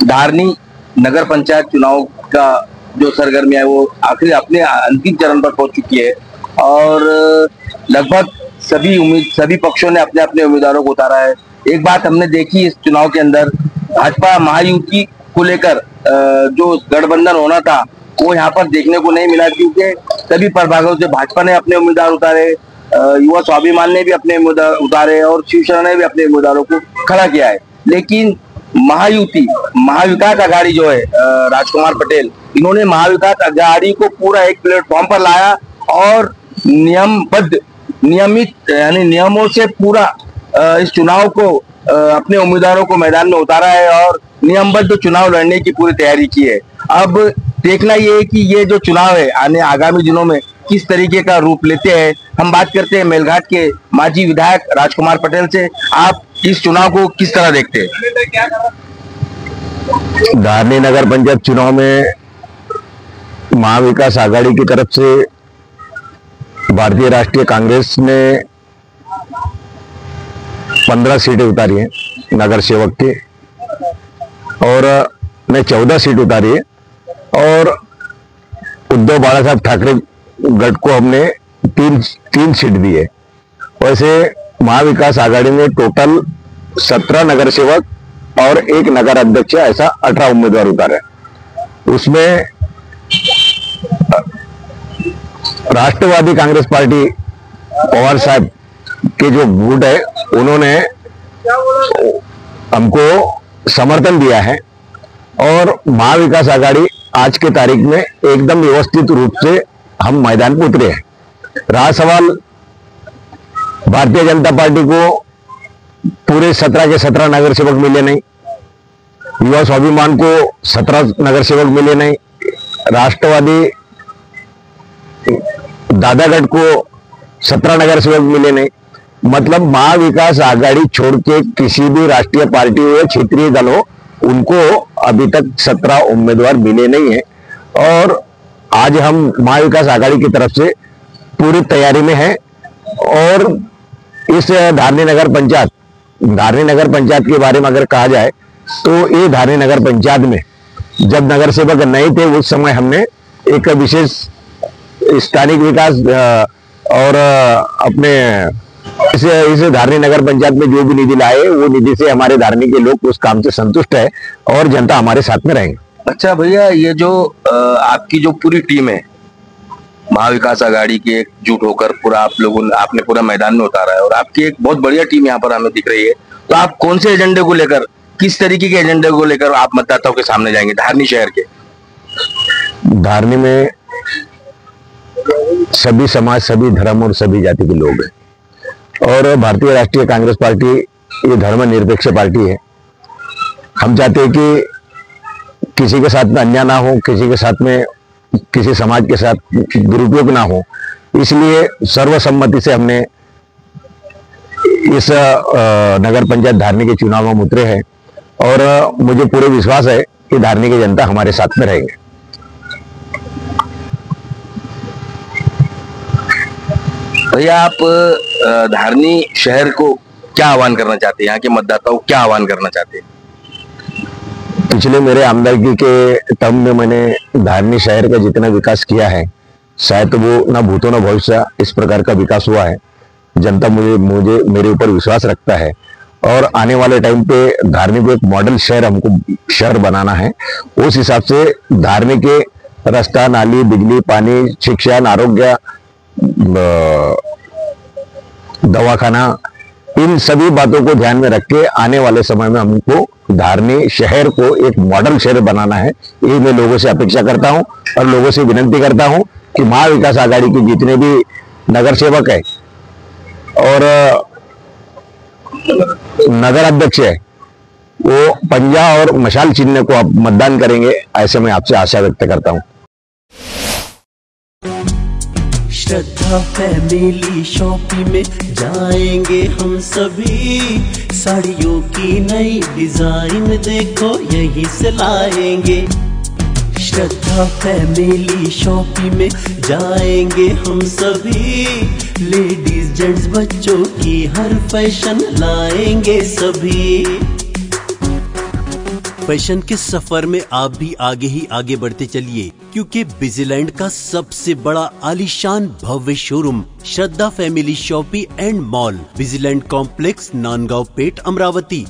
धारनी नगर पंचायत चुनाव का जो सरगर्मी है वो आखिर अपने अंतिम चरण पर पहुंच चुकी है और लगभग सभी पक्षों ने अपने अपने उम्मीदवारों को उतारा है। एक बात हमने देखी इस चुनाव के अंदर, भाजपा महायुति को लेकर जो गठबंधन होना था वो यहाँ पर देखने को नहीं मिला, क्योंकि सभी प्रभागों से भाजपा ने अपने उम्मीदवार उतारे, युवा स्वाभिमान ने भी अपने उम्मीदवार उतारे और शिवसेना ने भी अपने उम्मीदवारों को खड़ा किया है। लेकिन महायुति महाविकास आघाड़ी जो है राजकुमार पटेल, इन्होंने महाविकास आघाड़ी को पूरा एक प्लेटफॉर्म पर लाया और नियमित यानी नियमों से पूरा इस चुनाव को अपने उम्मीदवारों को मैदान में उतारा है और नियमबद्ध चुनाव लड़ने की पूरी तैयारी की है। अब देखना ये है कि ये जो चुनाव है आगामी दिनों में किस तरीके का रूप लेते हैं। हम बात करते हैं मेलघाट के माजी विधायक राजकुमार पटेल से। आप इस चुनाव को किस तरह देखते हैं? धारनी नगर पंचायत चुनाव में महाविकास आघाड़ी की तरफ से भारतीय राष्ट्रीय कांग्रेस ने 15 सीटें उतारी हैं नगर सेवक के और ने 14 सीट उतारी है और उद्धव बाला साहब ठाकरे गठ को हमने तीन सीट दी है। वैसे महाविकास आघाड़ी ने टोटल 17 नगर सेवक और 1 नगर अध्यक्ष ऐसा 18 उम्मीदवार उतारे। उसमें राष्ट्रवादी कांग्रेस पार्टी पवार साहब के जो गुट है उन्होंने हमको समर्थन दिया है और महाविकास आघाड़ी आज के तारीख में एकदम व्यवस्थित रूप से हम मैदान में उतरे हैं। रहा सवाल भारतीय जनता पार्टी को पूरे 17 के 17 नगर सेवक मिले नहीं, युवा स्वाभिमान को 17 नगर सेवक मिले नहीं, राष्ट्रवादी दादागढ़ को 17 नगर सेवक मिले नहीं। मतलब महाविकास आघाड़ी छोड़ के किसी भी राष्ट्रीय पार्टी हो या क्षेत्रीय दल हो उनको अभी तक 17 उम्मीदवार मिले नहीं है और आज हम महाविकास आघाड़ी की तरफ से पूरी तैयारी में हैं। और इस धारनी नगर पंचायत के बारे में अगर कहा जाए तो ये धारनी नगर पंचायत में जब नगर सेवक नहीं थे उस समय हमने एक विशेष स्थानिक विकास और अपने इस धारनी नगर पंचायत में जो भी निधि लाए वो निधि से हमारे धारनी के लोग उस काम से संतुष्ट है और जनता हमारे साथ में रहेंगे। अच्छा भैया, ये जो आपकी जो पूरी टीम है महाविकास आघाड़ी के एकजुट होकर पूरा आपने पूरा मैदान में उतारा है और आपकी एक बहुत बढ़िया टीम यहाँ पर हमें दिख रही है, तो आप कौन से एजेंडे को लेकर, किस तरीके के एजेंडे को लेकर आप मतदाताओं के सामने जाएंगे धारनी शहर के? धारनी में सभी समाज, सभी धर्म और सभी जाति के लोग हैं और भारतीय राष्ट्रीय कांग्रेस पार्टी ये धर्मनिरपेक्ष पार्टी है। हम चाहते हैं कि किसी के साथ में अन्याय ना हो, किसी के साथ में किसी समाज के साथ दुरुपयोग ना हो, इसलिए सर्वसम्मति से हमने इस नगर पंचायत धारनी के चुनाव में उतरे हैं और मुझे पूरे विश्वास है कि धारनी की जनता हमारे साथ में रहेंगे। भैया, आप धारनी शहर को क्या आह्वान करना चाहते हैं, यहाँ के मतदाताओं को क्या आह्वान करना चाहते हैं? पिछले मेरे आमदनी के टर्म में मैंने धारनी शहर का जितना विकास किया है शायद वो ना भूतो ना भविष्य इस प्रकार का विकास हुआ है। जनता मुझे मेरे ऊपर विश्वास रखता है और आने वाले टाइम पे धारनी को एक मॉडल शहर हमको शहर बनाना है। उस हिसाब से धारनी के रास्ता, नाली, बिजली, पानी, शिक्षा, आरोग्य, दवाखाना, इन सभी बातों को ध्यान में रख के आने वाले समय में हमको धारनी शहर को एक मॉडल शहर बनाना है। ये मैं लोगों से अपेक्षा करता हूं और लोगों से विनती करता हूं कि महाविकास आघाड़ी के जितने भी नगर सेवक है और नगर अध्यक्ष है वो पंजा और मशाल चिन्ह को आप मतदान करेंगे, ऐसे मैं आपसे आशा व्यक्त करता हूं। श्रद्धा फैमिली शॉपिंग में जाएंगे हम सभी, साड़ियों की नई डिजाइन देखो यहीं से लाएंगे। श्रद्धा फैमिली शॉपिंग में जाएंगे हम सभी, लेडीज जेंट्स बच्चों की हर फैशन लाएंगे सभी। फैशन के सफर में आप भी आगे ही आगे बढ़ते चलिए, क्योंकि बिजीलैंड का सबसे बड़ा आलीशान भव्य showroom Shraddha family shopping and mall, Busyland complex, Nandgaon Peth, Amravati.